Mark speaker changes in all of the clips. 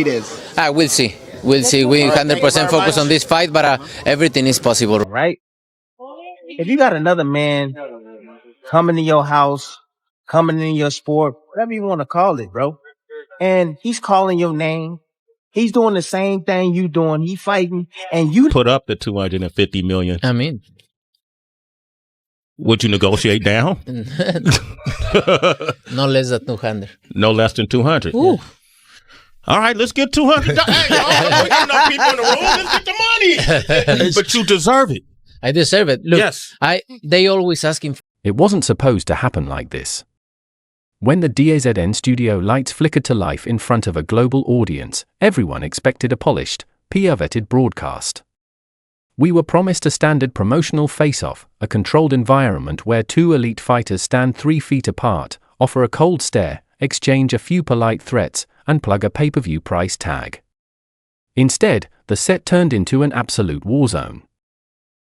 Speaker 1: We'll see. We'll see. We 100% focus on this fight, but everything is possible.
Speaker 2: Right? If you got another man coming to your house, coming in your sport, whatever you want to call it, bro, and he's calling your name, he's doing the same thing you doing, he fighting, and you
Speaker 3: put up the $250 million.
Speaker 1: I mean,
Speaker 3: would you negotiate down?
Speaker 1: no less than 200.
Speaker 3: No less than 200.
Speaker 1: Ooh.
Speaker 3: All right, let's get 200. Hey, y'all, we got enough people in the room. Let's get the money. But you deserve it.
Speaker 1: I deserve it. Look,
Speaker 3: yes.
Speaker 1: They always asking for.
Speaker 4: It wasn't supposed to happen like this. When the DAZN studio lights flickered to life in front of a global audience, everyone expected a polished, PR-vetted broadcast. We were promised a standard promotional face-off, a controlled environment where two elite fighters stand 3 feet apart, offer a cold stare, exchange a few polite threats, and plug a pay-per-view price tag. Instead, the set turned into an absolute war zone.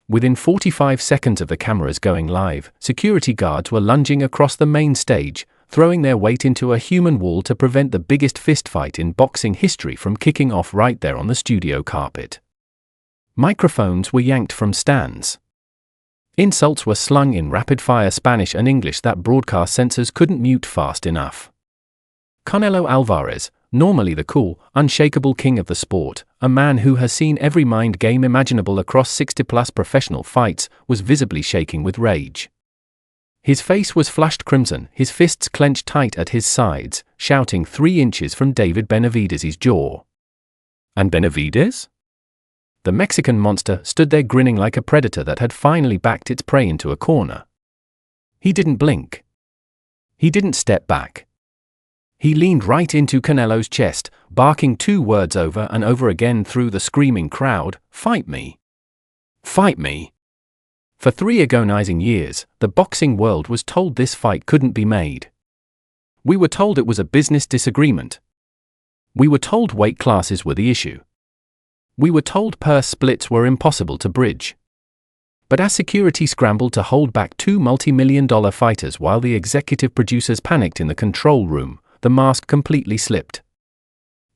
Speaker 4: Within 45 seconds of the cameras going live, security guards were lunging across the main stage, throwing their weight into a human wall to prevent the biggest fistfight in boxing history from kicking off right there on the studio carpet. Microphones were yanked from stands. Insults were slung in rapid-fire Spanish and English that broadcast censors couldn't mute fast enough. Canelo Alvarez, normally the cool, unshakable king of the sport, a man who has seen every mind game imaginable across 60-plus professional fights, was visibly shaking with rage. His face was flushed crimson, his fists clenched tight at his sides, shouting 3 inches from David Benavidez's jaw. And Benavidez? The Mexican monster stood there grinning like a predator that had finally backed its prey into a corner. He didn't blink. He didn't step back. He leaned right into Canelo's chest, barking 2 words over and over again through the screaming crowd, "Fight me! Fight me!" For 3 agonizing years, the boxing world was told this fight couldn't be made. We were told it was a business disagreement. We were told weight classes were the issue. We were told purse splits were impossible to bridge. But as security scrambled to hold back 2 multi-million-dollar fighters while the executive producers panicked in the control room, the mask completely slipped.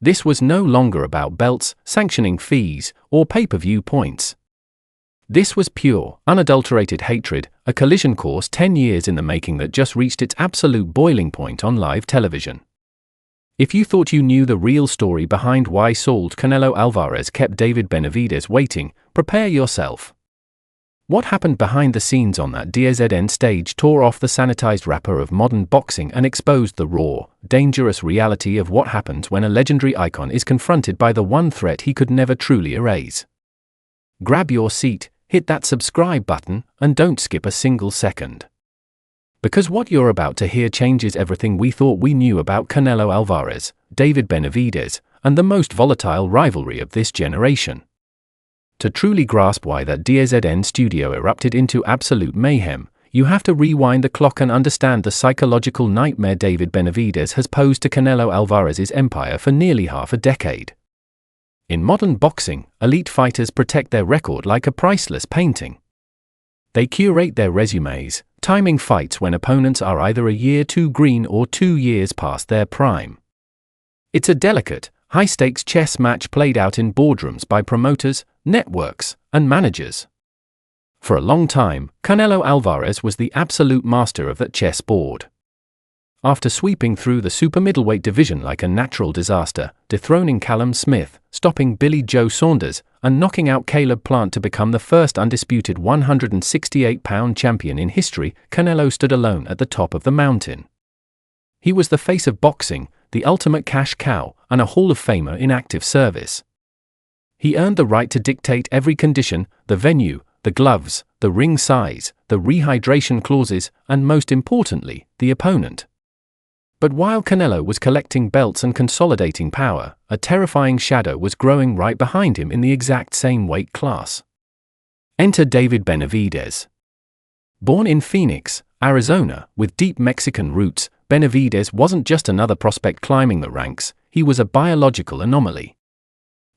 Speaker 4: This was no longer about belts, sanctioning fees, or pay-per-view points. This was pure, unadulterated hatred, a collision course 10 years in the making that just reached its absolute boiling point on live television. If you thought you knew the real story behind why Saul Canelo Alvarez kept David Benavidez waiting, prepare yourself. What happened behind the scenes on that DAZN stage tore off the sanitized wrapper of modern boxing and exposed the raw, dangerous reality of what happens when a legendary icon is confronted by the one threat he could never truly erase. Grab your seat, hit that subscribe button, and don't skip a single second. Because what you're about to hear changes everything we thought we knew about Canelo Alvarez, David Benavidez, and the most volatile rivalry of this generation. To truly grasp why that DAZN studio erupted into absolute mayhem, you have to rewind the clock and understand the psychological nightmare David Benavidez has posed to Canelo Alvarez's empire for nearly half a decade. In modern boxing, elite fighters protect their record like a priceless painting. They curate their resumes, timing fights when opponents are either a year too green or 2 years past their prime. It's a delicate, high-stakes chess match played out in boardrooms by promoters, networks, and managers. For a long time, Canelo Alvarez was the absolute master of that chessboard. After sweeping through the super-middleweight division like a natural disaster, dethroning Callum Smith, stopping Billy Joe Saunders, and knocking out Caleb Plant to become the first undisputed 168-pound champion in history, Canelo stood alone at the top of the mountain. He was the face of boxing, the ultimate cash cow, and a Hall of Famer in active service. He earned the right to dictate every condition, the venue, the gloves, the ring size, the rehydration clauses, and most importantly, the opponent. But while Canelo was collecting belts and consolidating power, a terrifying shadow was growing right behind him in the exact same weight class. Enter David Benavidez. Born in Phoenix, Arizona, with deep Mexican roots, Benavidez wasn't just another prospect climbing the ranks, he was a biological anomaly.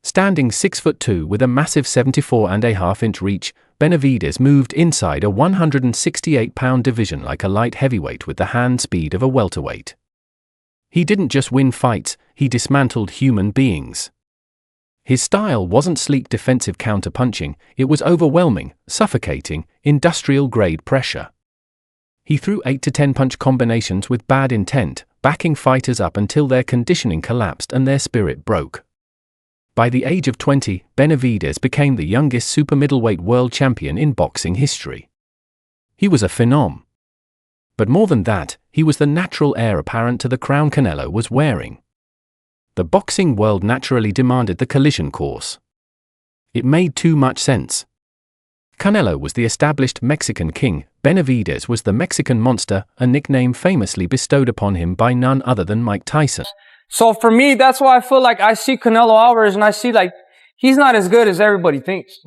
Speaker 4: Standing 6'2" with a massive 74.5-inch reach, Benavidez moved inside a 168-pound division like a light heavyweight with the hand speed of a welterweight. He didn't just win fights, he dismantled human beings. His style wasn't sleek defensive counterpunching, it was overwhelming, suffocating, industrial-grade pressure. He threw 8 to 10 punch combinations with bad intent, backing fighters up until their conditioning collapsed and their spirit broke. By the age of 20, Benavidez became the youngest super-middleweight world champion in boxing history. He was a phenom. But more than that, he was the natural heir apparent to the crown Canelo was wearing. The boxing world naturally demanded the collision course. It made too much sense. Canelo was the established Mexican king, Benavidez was the Mexican monster, a nickname famously bestowed upon him by none other than Mike Tyson.
Speaker 5: So for me, that's why I feel like I see Canelo Alvarez and I see like, he's not as good as everybody thinks.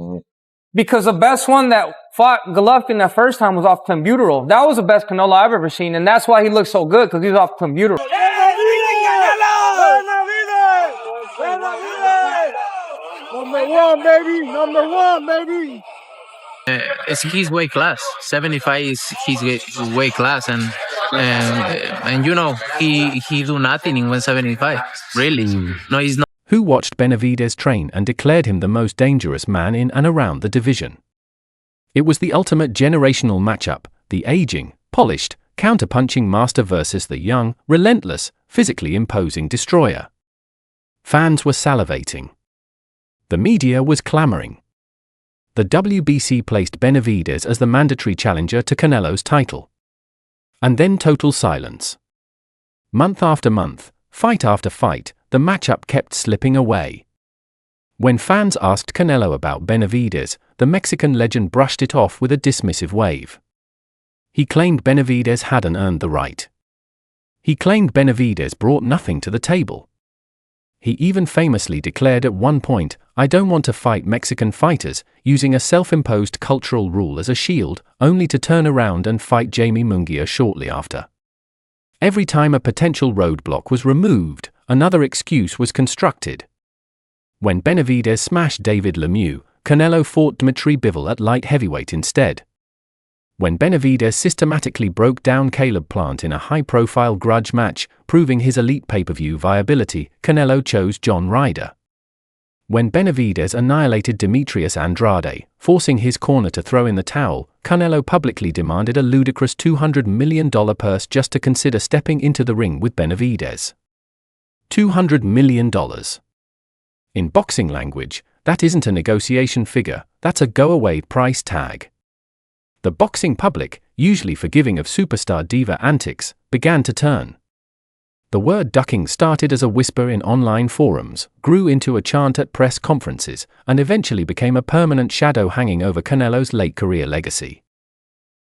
Speaker 5: Because the best one that fought Golovkin that first time was off clenbuterol. That was the best Canelo I've ever seen, and that's why he looked so good, because he was off clenbuterol.
Speaker 6: Number one, baby. Number one, baby.
Speaker 1: It's his weight class. 75 is his weight class, and you know he do nothing in 175. Really, no, he's not.
Speaker 4: Who watched Benavidez train and declared him the most dangerous man in and around the division. It was the ultimate generational matchup, the aging, polished, counterpunching master versus the young, relentless, physically imposing destroyer. Fans were salivating. The media was clamoring. The WBC placed Benavidez as the mandatory challenger to Canelo's title. And then total silence. Month after month, fight after fight, the matchup kept slipping away. When fans asked Canelo about Benavidez, the Mexican legend brushed it off with a dismissive wave. He claimed Benavidez hadn't earned the right. He claimed Benavidez brought nothing to the table. He even famously declared at one point, "I don't want to fight Mexican fighters," using a self-imposed cultural rule as a shield, only to turn around and fight Jamie Munguia shortly after. Every time a potential roadblock was removed, another excuse was constructed. When Benavidez smashed David Lemieux, Canelo fought Dmitry Bivol at light heavyweight instead. When Benavidez systematically broke down Caleb Plant in a high-profile grudge match, proving his elite pay-per-view viability, Canelo chose John Ryder. When Benavidez annihilated Demetrius Andrade, forcing his corner to throw in the towel, Canelo publicly demanded a ludicrous $200 million purse just to consider stepping into the ring with Benavidez. $200 million. In boxing language, that isn't a negotiation figure, that's a go-away price tag. The boxing public, usually forgiving of superstar diva antics, began to turn. The word ducking started as a whisper in online forums, grew into a chant at press conferences, and eventually became a permanent shadow hanging over Canelo's late career legacy.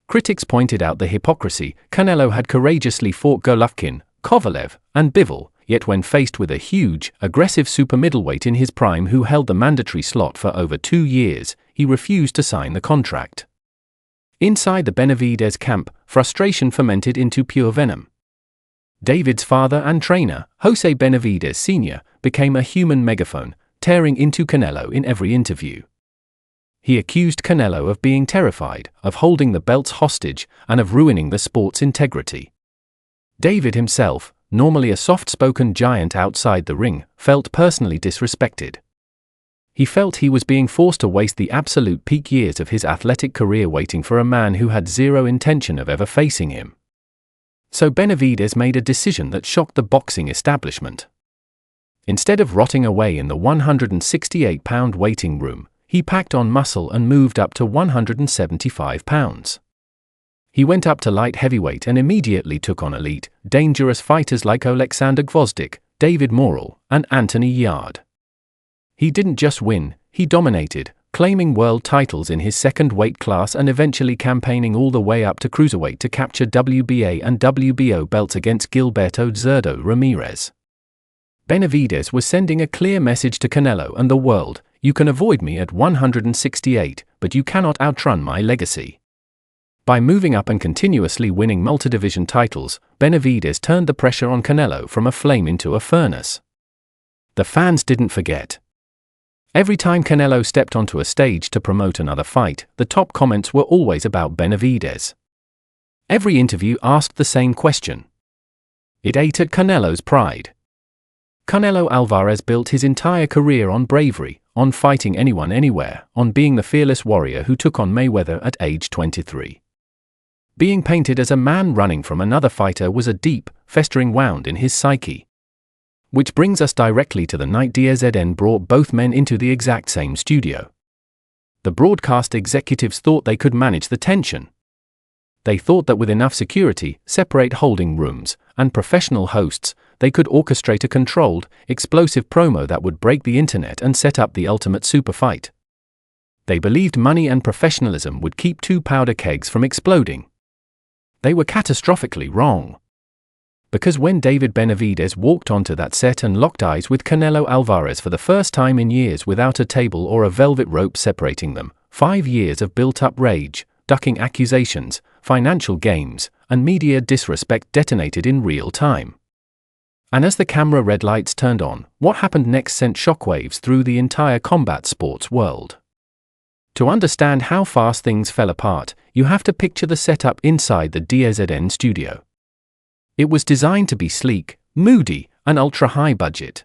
Speaker 4: Critics pointed out the hypocrisy. Canelo had courageously fought Golovkin, Kovalev, and Bivol, yet when faced with a huge, aggressive super middleweight in his prime who held the mandatory slot for over 2 years, he refused to sign the contract. Inside the Benavidez camp, frustration fermented into pure venom. David's father and trainer, Jose Benavidez Sr., became a human megaphone, tearing into Canelo in every interview. He accused Canelo of being terrified, of holding the belts hostage, and of ruining the sport's integrity. David himself, normally a soft-spoken giant outside the ring, felt personally disrespected. He felt he was being forced to waste the absolute peak years of his athletic career waiting for a man who had zero intention of ever facing him. So Benavidez made a decision that shocked the boxing establishment. Instead of rotting away in the 168-pound waiting room, he packed on muscle and moved up to 175 pounds. He went up to light heavyweight and immediately took on elite, dangerous fighters like Alexander Gvozdyk, David Morrell, and Anthony Yarde. He didn't just win, he dominated, claiming world titles in his second weight class and eventually campaigning all the way up to cruiserweight to capture WBA and WBO belts against Gilberto Zurdo Ramirez. Benavidez was sending a clear message to Canelo and the world: you can avoid me at 168, but you cannot outrun my legacy. By moving up and continuously winning multidivision titles, Benavidez turned the pressure on Canelo from a flame into a furnace. The fans didn't forget. Every time Canelo stepped onto a stage to promote another fight, the top comments were always about Benavidez. Every interview asked the same question. It ate at Canelo's pride. Canelo Alvarez built his entire career on bravery, on fighting anyone anywhere, on being the fearless warrior who took on Mayweather at age 23. Being painted as a man running from another fighter was a deep, festering wound in his psyche. Which brings us directly to the night DAZN brought both men into the exact same studio. The broadcast executives thought they could manage the tension. They thought that with enough security, separate holding rooms, and professional hosts, they could orchestrate a controlled, explosive promo that would break the internet and set up the ultimate super fight. They believed money and professionalism would keep two powder kegs from exploding. They were catastrophically wrong. Because when David Benavidez walked onto that set and locked eyes with Canelo Alvarez for the first time in years without a table or a velvet rope separating them, 5 years of built-up rage, ducking accusations, financial games, and media disrespect detonated in real time. And as the camera red lights turned on, what happened next sent shockwaves through the entire combat sports world. To understand how fast things fell apart, you have to picture the setup inside the DAZN studio. It was designed to be sleek, moody, and ultra-high budget.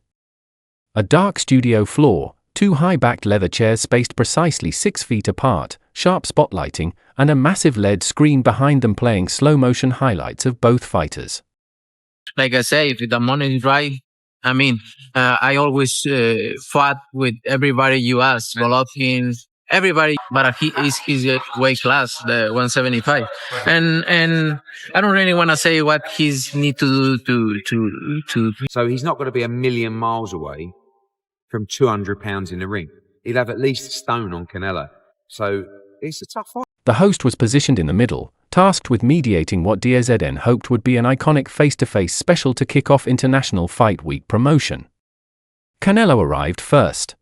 Speaker 4: A dark studio floor, 2 high-backed leather chairs spaced precisely 6 feet apart, sharp spotlighting, and a massive LED screen behind them playing slow-motion highlights of both fighters.
Speaker 1: Like I say, if the money is right, I mean, I always fought with everybody you ask, Golovkin, everybody, but he's a weight class, the 175, and I don't really want to say what he's need to do to.
Speaker 7: So he's not going to be a million miles away from 200 pounds in the ring. He'll have at least a stone on Canelo. So it's a tough fight.
Speaker 4: The host was positioned in the middle, tasked with mediating what DAZN hoped would be an iconic face-to-face special to kick off International Fight Week promotion. Canelo arrived first.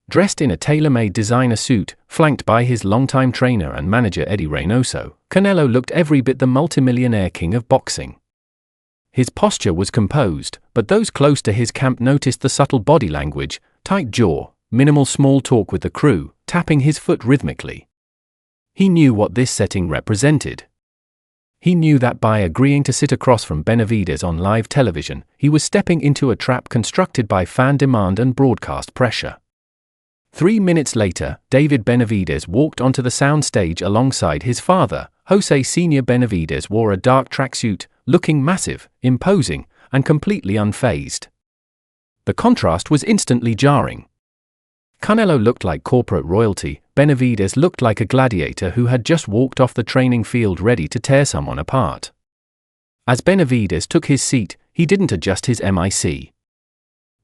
Speaker 4: Dressed in a tailor-made designer suit, flanked by his longtime trainer and manager Eddie Reynoso, Canelo looked every bit the multimillionaire king of boxing. His posture was composed, but those close to his camp noticed the subtle body language, tight jaw, minimal small talk with the crew, tapping his foot rhythmically. He knew what this setting represented. He knew that by agreeing to sit across from Benavidez on live television, he was stepping into a trap constructed by fan demand and broadcast pressure. 3 minutes later, David Benavidez walked onto the soundstage alongside his father. Jose Sr. Benavidez wore a dark tracksuit, looking massive, imposing, and completely unfazed. The contrast was instantly jarring. Canelo looked like corporate royalty, Benavidez looked like a gladiator who had just walked off the training field ready to tear someone apart. As Benavidez took his seat, he didn't adjust his mic.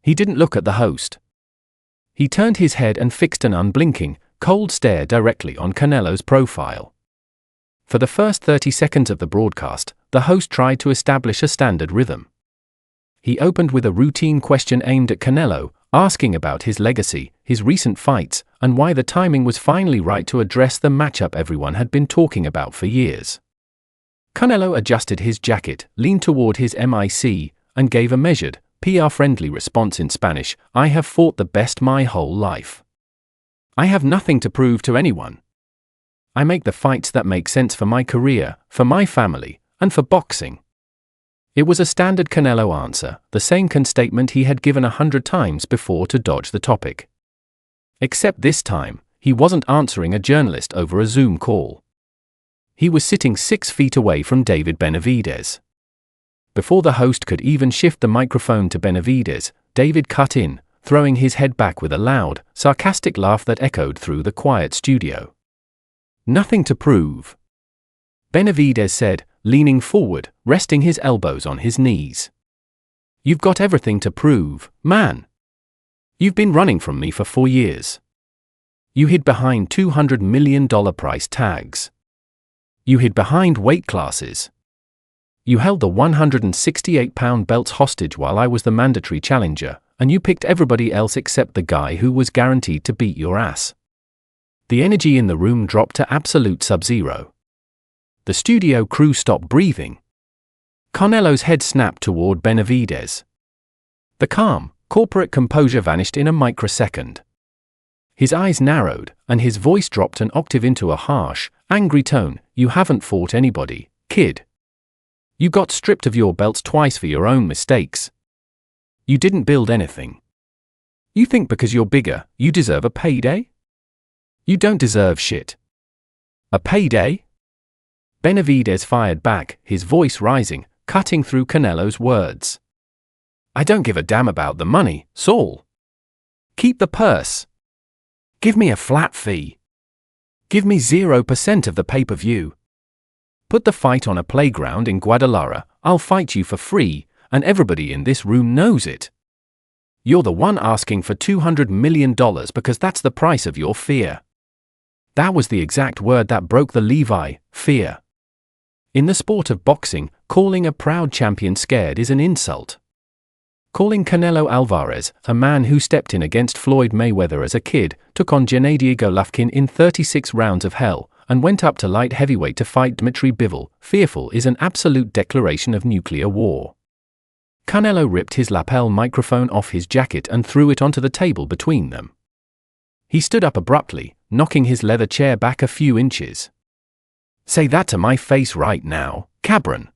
Speaker 4: He didn't look at the host. He turned his head and fixed an unblinking, cold stare directly on Canelo's profile. For the first 30 seconds of the broadcast, the host tried to establish a standard rhythm. He opened with a routine question aimed at Canelo, asking about his legacy, his recent fights, and why the timing was finally right to address the matchup everyone had been talking about for years. Canelo adjusted his jacket, leaned toward his mic, and gave a measured, PR-friendly response in Spanish. "I have fought the best my whole life. I have nothing to prove to anyone. I make the fights that make sense for my career, for my family, and for boxing." It was a standard Canelo answer, the same statement he had given 100 times before to dodge the topic. Except this time, he wasn't answering a journalist over a Zoom call. He was sitting 6 feet away from David Benavidez. Before the host could even shift the microphone to Benavidez, David cut in, throwing his head back with a loud, sarcastic laugh that echoed through the quiet studio. "Nothing to prove," Benavidez said, leaning forward, resting his elbows on his knees. "You've got everything to prove, man. You've been running from me for 4 years. You hid behind $200 million price tags. You hid behind weight classes. You held the 168-pound belts hostage while I was the mandatory challenger, and you picked everybody else except the guy who was guaranteed to beat your ass." The energy in the room dropped to absolute sub-zero. The studio crew stopped breathing. Canelo's head snapped toward Benavidez. The calm, corporate composure vanished in a microsecond. His eyes narrowed, and his voice dropped an octave into a harsh, angry tone. "You haven't fought anybody, kid. You got stripped of your belts twice for your own mistakes. You didn't build anything. You think because you're bigger, you deserve a payday? You don't deserve shit. A payday? Benavidez fired back, his voice rising, cutting through Canelo's words. I don't give a damn about the money, Saul. Keep the purse. Give me a flat fee. Give me 0% of the pay-per-view. Put the fight on a playground in Guadalajara, I'll fight you for free, and everybody in this room knows it. You're the one asking for $200 million because that's the price of your fear. That was the exact word that broke the Levi, fear. In the sport of boxing, calling a proud champion scared is an insult. Calling Canelo Alvarez, a man who stepped in against Floyd Mayweather as a kid, took on Gennady Golovkin in 36 rounds of hell, and went up to light heavyweight to fight Dmitry Bivol, fearful is an absolute declaration of nuclear war. Canelo ripped his lapel microphone off his jacket and threw it onto the table between them. He stood up abruptly, knocking his leather chair back a few inches. Say that to my face right now, cabron.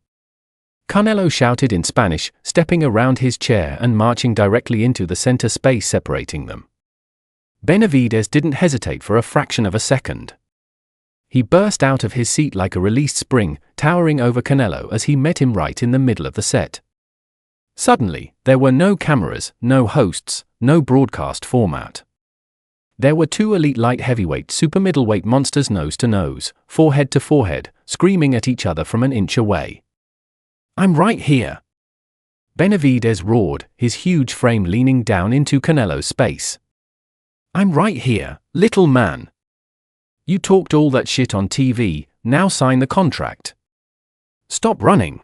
Speaker 4: Canelo shouted in Spanish, stepping around his chair and marching directly into the center space separating them. Benavidez didn't hesitate for a fraction of a second. He burst out of his seat like a released spring, towering over Canelo as he met him right in the middle of the set. Suddenly, there were no cameras, no hosts, no broadcast format. There were two elite light heavyweight super-middleweight monsters nose to nose, forehead to forehead, screaming at each other from an inch away. I'm right here. Benavidez roared, his huge frame leaning down into Canelo's space. I'm right here, little man. You talked all that shit on TV, now sign the contract. Stop running.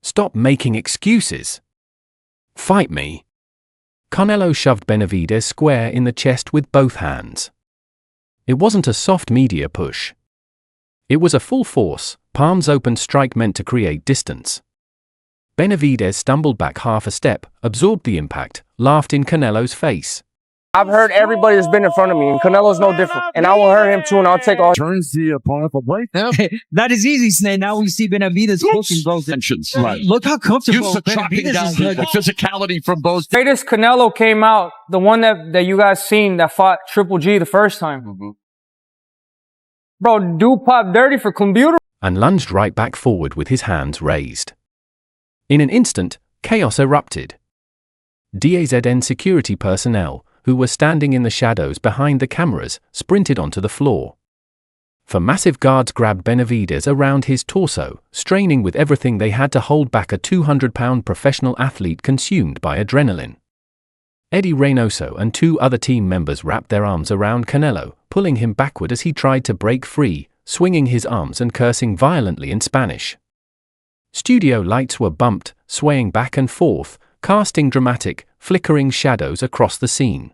Speaker 4: Stop making excuses. Fight me. Canelo shoved Benavidez square in the chest with both hands. It wasn't a soft media push. It was a full force, palms open strike meant to create distance. Benavidez stumbled back half a step, absorbed the impact, laughed in Canelo's face.
Speaker 5: I've heard everybody that's been in front of me, and Canelo's no different. And I will hurt him too, and I'll take all.
Speaker 6: Turns the opponent for blade.
Speaker 8: That is easy, Snake. Now we see Benavidez cooking both
Speaker 6: Tensions. Right.
Speaker 8: Look how comfortable
Speaker 6: Use the chopping
Speaker 8: Benavidez
Speaker 6: down,
Speaker 8: is.
Speaker 6: the physicality from both.
Speaker 5: Greatest Canelo came out, the one that you guys seen that fought Triple G the first time.
Speaker 6: Mm-hmm.
Speaker 5: Bro, dude popped dirty for computer.
Speaker 4: And lunged right back forward with his hands raised. In an instant, chaos erupted. DAZN security personnel, who were standing in the shadows behind the cameras, sprinted onto the floor. For massive guards grabbed Benavidez around his torso, straining with everything they had to hold back a 200-pound professional athlete consumed by adrenaline. Eddie Reynoso and two other team members wrapped their arms around Canelo, pulling him backward as he tried to break free, swinging his arms and cursing violently in Spanish. Studio lights were bumped, swaying back and forth, casting dramatic, flickering shadows across the scene.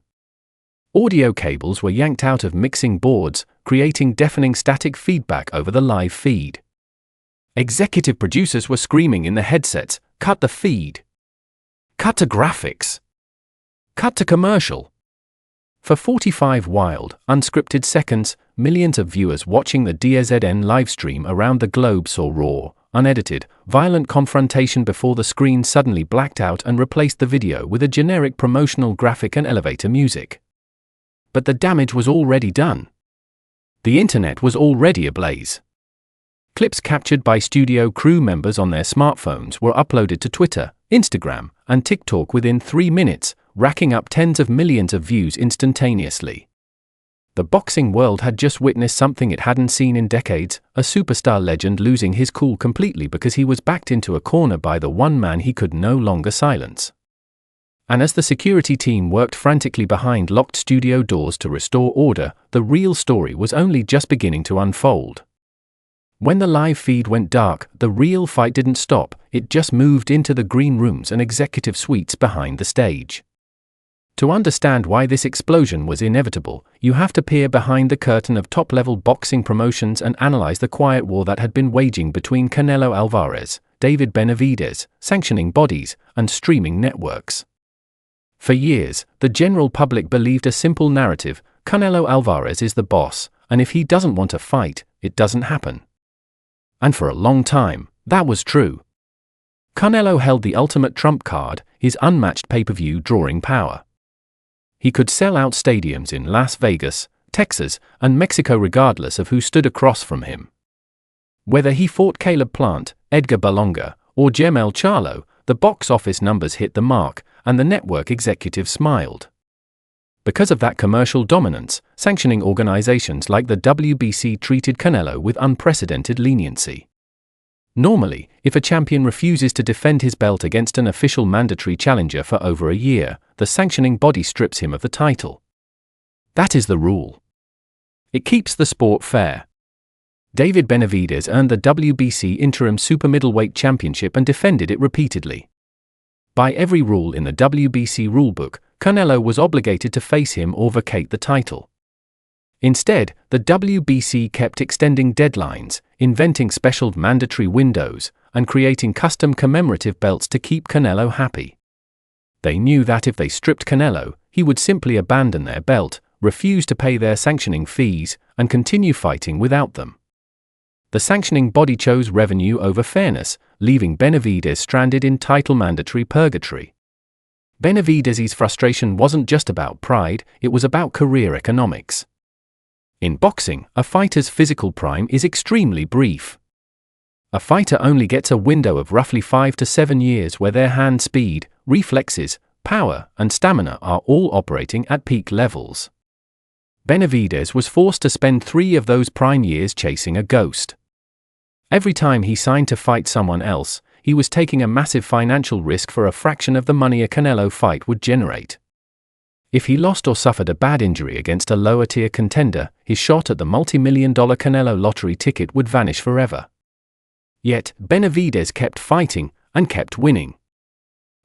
Speaker 4: Audio cables were yanked out of mixing boards, creating deafening static feedback over the live feed. Executive producers were screaming in the headsets, "Cut the feed! Cut to graphics! Cut to commercial!" For 45 wild, unscripted seconds, millions of viewers watching the DAZN livestream around the globe saw raw, unedited, violent confrontation before the screen suddenly blacked out and replaced the video with a generic promotional graphic and elevator music. But the damage was already done. The internet was already ablaze. Clips captured by studio crew members on their smartphones were uploaded to Twitter, Instagram, and TikTok within 3 minutes, racking up tens of millions of views instantaneously. The boxing world had just witnessed something it hadn't seen in decades, a superstar legend losing his cool completely because he was backed into a corner by the one man he could no longer silence. And as the security team worked frantically behind locked studio doors to restore order, the real story was only just beginning to unfold. When the live feed went dark, the real fight didn't stop, it just moved into the green rooms and executive suites behind the stage. To understand why this explosion was inevitable, you have to peer behind the curtain of top-level boxing promotions and analyze the quiet war that had been waging between Canelo Alvarez, David Benavidez, sanctioning bodies, and streaming networks. For years, the general public believed a simple narrative: Canelo Alvarez is the boss, and if he doesn't want to fight, it doesn't happen. And for a long time, that was true. Canelo held the ultimate trump card, his unmatched pay-per-view drawing power. He could sell out stadiums in Las Vegas, Texas, and Mexico regardless of who stood across from him. Whether he fought Caleb Plant, Edgar Berlanga, or Jermell Charlo, the box office numbers hit the mark, and the network executives smiled. Because of that commercial dominance, sanctioning organizations like the WBC treated Canelo with unprecedented leniency. Normally, if a champion refuses to defend his belt against an official mandatory challenger for over a year, the sanctioning body strips him of the title. That is the rule. It keeps the sport fair. David Benavidez earned the WBC interim super-middleweight championship and defended it repeatedly. By every rule in the WBC rulebook, Canelo was obligated to face him or vacate the title. Instead, the WBC kept extending deadlines, inventing special mandatory windows, and creating custom commemorative belts to keep Canelo happy. They knew that if they stripped Canelo, he would simply abandon their belt, refuse to pay their sanctioning fees, and continue fighting without them. The sanctioning body chose revenue over fairness, leaving Benavidez stranded in title mandatory purgatory. Benavidez's frustration wasn't just about pride, it was about career economics. In boxing, a fighter's physical prime is extremely brief. A fighter only gets a window of roughly 5 to 7 years where their hand speed, reflexes, power, and stamina are all operating at peak levels. Benavidez was forced to spend 3 of those prime years chasing a ghost. Every time he signed to fight someone else, he was taking a massive financial risk for a fraction of the money a Canelo fight would generate. If he lost or suffered a bad injury against a lower-tier contender, his shot at the multi-million-dollar Canelo lottery ticket would vanish forever. Yet, Benavidez kept fighting, and kept winning.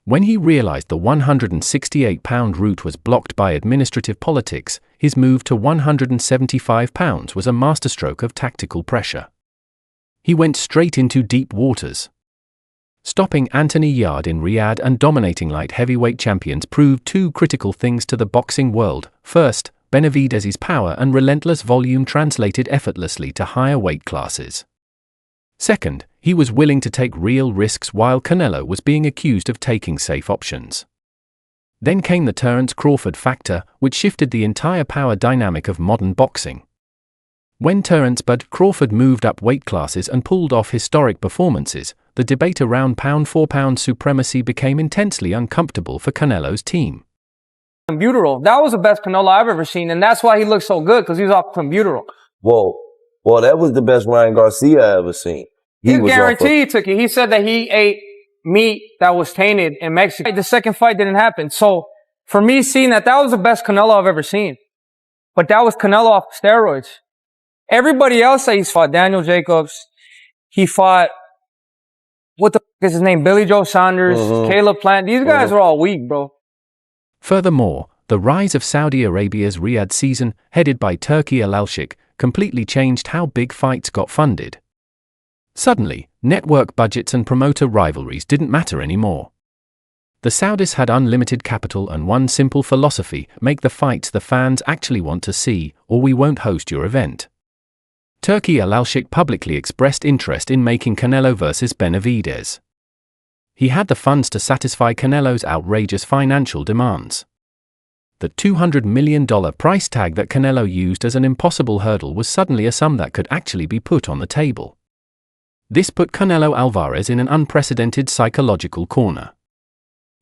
Speaker 4: When he realized the 168-pound route was blocked by administrative politics, his move to 175 pounds was a masterstroke of tactical pressure. He went straight into deep waters. Stopping Anthony Yarde in Riyadh and dominating light heavyweight champions proved 2 critical things to the boxing world. First, Benavidez's power and relentless volume translated effortlessly to higher weight classes. Second, he was willing to take real risks while Canelo was being accused of taking safe options. Then came the Terence Crawford factor, which shifted the entire power dynamic of modern boxing. When Terence Bud Crawford moved up weight classes and pulled off historic performances, the debate around pound-for-pound supremacy became intensely uncomfortable for Canelo's team.
Speaker 5: Clenbuterol. That was the best Canelo I've ever seen, and that's why he looked so good, because he was off Clenbuterol.
Speaker 9: Whoa. Well, that was the best Ryan Garcia I ever seen.
Speaker 5: He guaranteed he took it. He said that he ate meat that was tainted in Mexico. The second fight didn't happen. So, for me, seeing that was the best Canelo I've ever seen. But that was Canelo off steroids. Everybody else that he's fought, Daniel Jacobs, he fought, what the f*** is his name? Billy Joe Saunders, Caleb Plant. These guys are all weak, bro.
Speaker 4: Furthermore, the rise of Saudi Arabia's Riyadh season, headed by Turki Al-Sheikh, completely changed how big fights got funded. Suddenly, network budgets and promoter rivalries didn't matter anymore. The Saudis had unlimited capital and one simple philosophy: make the fights the fans actually want to see, or we won't host your event. Turki Al-Sheikh publicly expressed interest in making Canelo versus Benavidez. He had the funds to satisfy Canelo's outrageous financial demands. The $200 million price tag that Canelo used as an impossible hurdle was suddenly a sum that could actually be put on the table. This put Canelo Alvarez in an unprecedented psychological corner.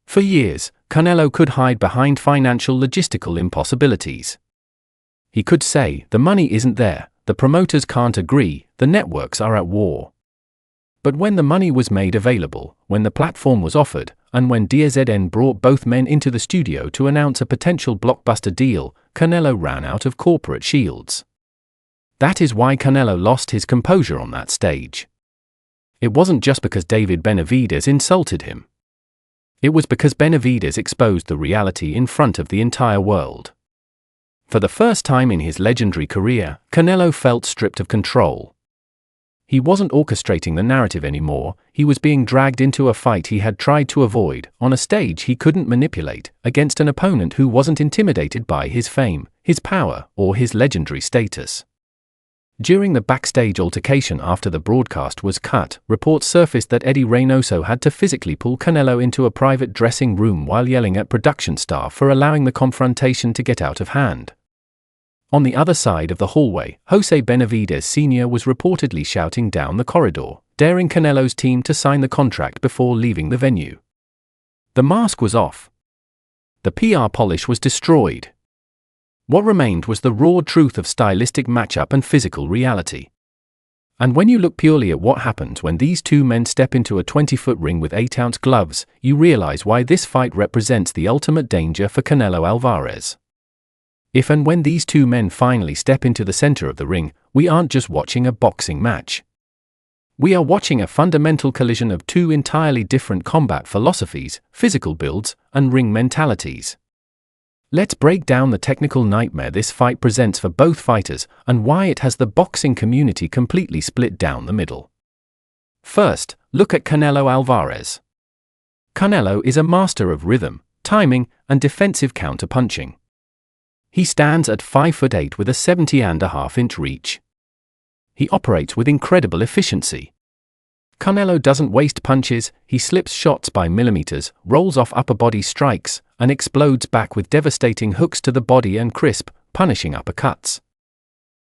Speaker 4: For years, Canelo could hide behind financial logistical impossibilities. He could say, the money isn't there, the promoters can't agree, the networks are at war. But when the money was made available, when the platform was offered, and when DAZN brought both men into the studio to announce a potential blockbuster deal, Canelo ran out of corporate shields. That is why Canelo lost his composure on that stage. It wasn't just because David Benavidez insulted him. It was because Benavidez exposed the reality in front of the entire world. For the first time in his legendary career, Canelo felt stripped of control. He wasn't orchestrating the narrative anymore, he was being dragged into a fight he had tried to avoid, on a stage he couldn't manipulate, against an opponent who wasn't intimidated by his fame, his power, or his legendary status. During the backstage altercation after the broadcast was cut, reports surfaced that Eddie Reynoso had to physically pull Canelo into a private dressing room while yelling at production staff for allowing the confrontation to get out of hand. On the other side of the hallway, Jose Benavidez Sr. was reportedly shouting down the corridor, daring Canelo's team to sign the contract before leaving the venue. The mask was off. The PR polish was destroyed. What remained was the raw truth of stylistic matchup and physical reality. And when you look purely at what happens when these two men step into a 20-foot ring with 8-ounce gloves, you realize why this fight represents the ultimate danger for Canelo Alvarez. If and when these two men finally step into the center of the ring, we aren't just watching a boxing match. We are watching a fundamental collision of two entirely different combat philosophies, physical builds, and ring mentalities. Let's break down the technical nightmare this fight presents for both fighters and why it has the boxing community completely split down the middle. First, look at Canelo Alvarez. Canelo is a master of rhythm, timing, and defensive counterpunching. He stands at 5'8" with a 70.5-inch reach. He operates with incredible efficiency. Canelo doesn't waste punches, he slips shots by millimeters, rolls off upper body strikes, and explodes back with devastating hooks to the body and crisp, punishing uppercuts.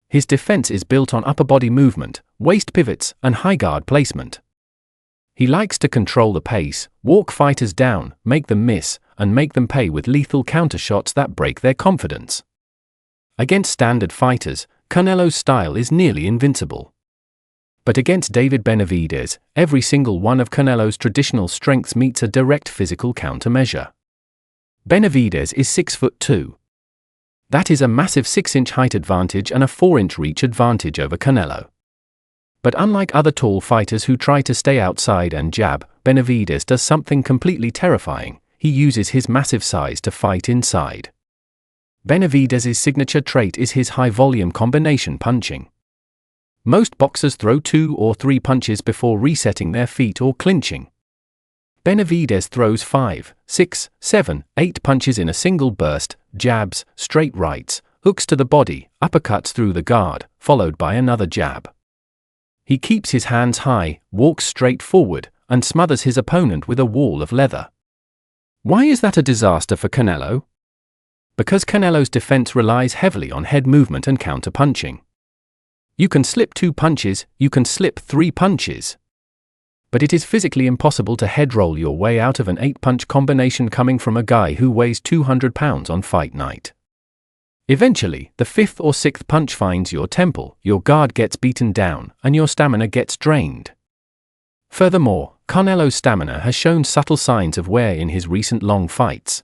Speaker 4: His defense is built on upper body movement, waist pivots, and high guard placement. He likes to control the pace, walk fighters down, make them miss, and make them pay with lethal counter shots that break their confidence. Against standard fighters, Canelo's style is nearly invincible. But against David Benavidez, every single one of Canelo's traditional strengths meets a direct physical countermeasure. Benavidez is 6'2". That is a massive 6-inch height advantage and a 4-inch reach advantage over Canelo. But unlike other tall fighters who try to stay outside and jab, Benavidez does something completely terrifying. He uses his massive size to fight inside. Benavidez's signature trait is his high-volume combination punching. Most boxers throw 2 or 3 punches before resetting their feet or clinching. Benavidez throws 5, 6, 7, 8 punches in a single burst, jabs, straight rights, hooks to the body, uppercuts through the guard, followed by another jab. He keeps his hands high, walks straight forward, and smothers his opponent with a wall of leather. Why is that a disaster for Canelo? Because Canelo's defense relies heavily on head movement and counterpunching. You can slip 2 punches, you can slip 3 punches. But it is physically impossible to head roll your way out of an 8-punch combination coming from a guy who weighs 200 pounds on fight night. Eventually, the 5th or 6th punch finds your temple, your guard gets beaten down, and your stamina gets drained. Furthermore, Canelo's stamina has shown subtle signs of wear in his recent long fights.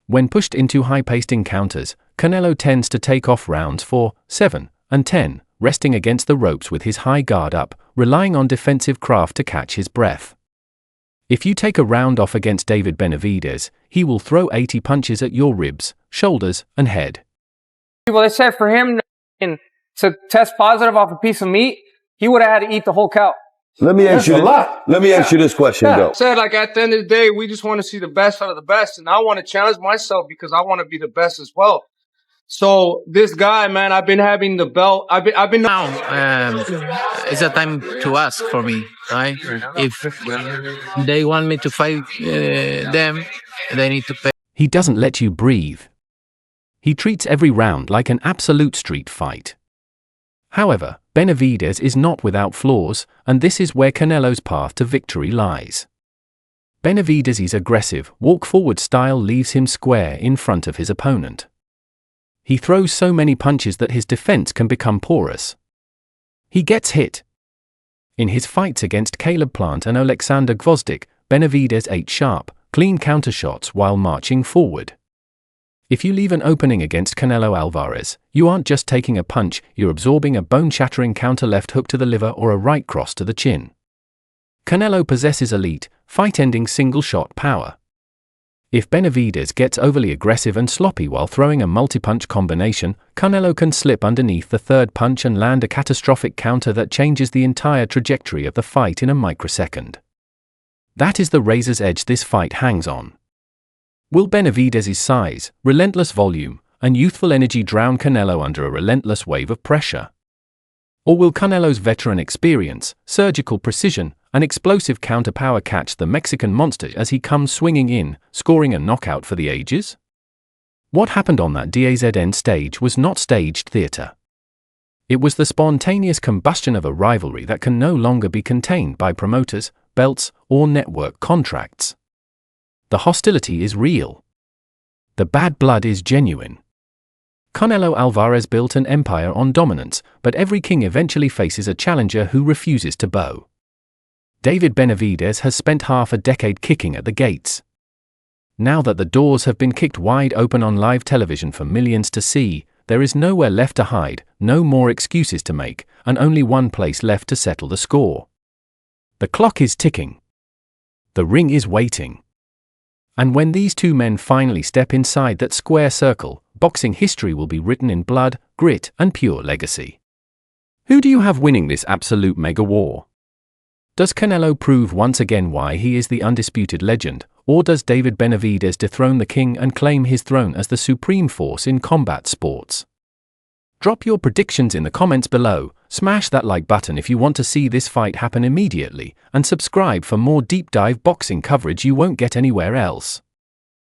Speaker 4: When pushed into high-paced encounters, Canelo tends to take off rounds 4, 7, and 10, resting against the ropes with his high guard up, relying on defensive craft to catch his breath. If you take a round off against David Benavidez, he will throw 80 punches at your ribs, shoulders, and head.
Speaker 5: Well, they said for him to test positive off a piece of meat, he would have had to eat the whole cow.
Speaker 9: Let me ask you this question, though.
Speaker 6: Said, like, at the end of the day, we just want to see the best out of the best, and I want to challenge myself because I want to be the best as well. So this guy, man, I've been having the belt. I've been
Speaker 1: Now, it's a time to ask for me, right? If they want me to fight them, they need to pay.
Speaker 4: He doesn't let you breathe. He treats every round like an absolute street fight. However, Benavidez is not without flaws, and this is where Canelo's path to victory lies. Benavidez's aggressive, walk-forward style leaves him square in front of his opponent. He throws so many punches that his defense can become porous. He gets hit. In his fights against Caleb Plant and Alexander Gvozdyk, Benavidez ate sharp, clean countershots while marching forward. If you leave an opening against Canelo Alvarez, you aren't just taking a punch, you're absorbing a bone-shattering counter left hook to the liver or a right cross to the chin. Canelo possesses elite, fight-ending single-shot power. If Benavidez gets overly aggressive and sloppy while throwing a multi-punch combination, Canelo can slip underneath the third punch and land a catastrophic counter that changes the entire trajectory of the fight in a microsecond. That is the razor's edge this fight hangs on. Will Benavidez's size, relentless volume, and youthful energy drown Canelo under a relentless wave of pressure? Or will Canelo's veteran experience, surgical precision, and explosive counterpower catch the Mexican monster as he comes swinging in, scoring a knockout for the ages? What happened on that DAZN stage was not staged theater. It was the spontaneous combustion of a rivalry that can no longer be contained by promoters, belts, or network contracts. The hostility is real. The bad blood is genuine. Canelo Alvarez built an empire on dominance, but every king eventually faces a challenger who refuses to bow. David Benavidez has spent half a decade kicking at the gates. Now that the doors have been kicked wide open on live television for millions to see, there is nowhere left to hide, no more excuses to make, and only one place left to settle the score. The clock is ticking. The ring is waiting. And when these two men finally step inside that square circle, boxing history will be written in blood, grit, and pure legacy. Who do you have winning this absolute mega war? Does Canelo prove once again why he is the undisputed legend, or does David Benavidez dethrone the king and claim his throne as the supreme force in combat sports? Drop your predictions in the comments below, smash that like button if you want to see this fight happen immediately, and subscribe for more deep dive boxing coverage you won't get anywhere else.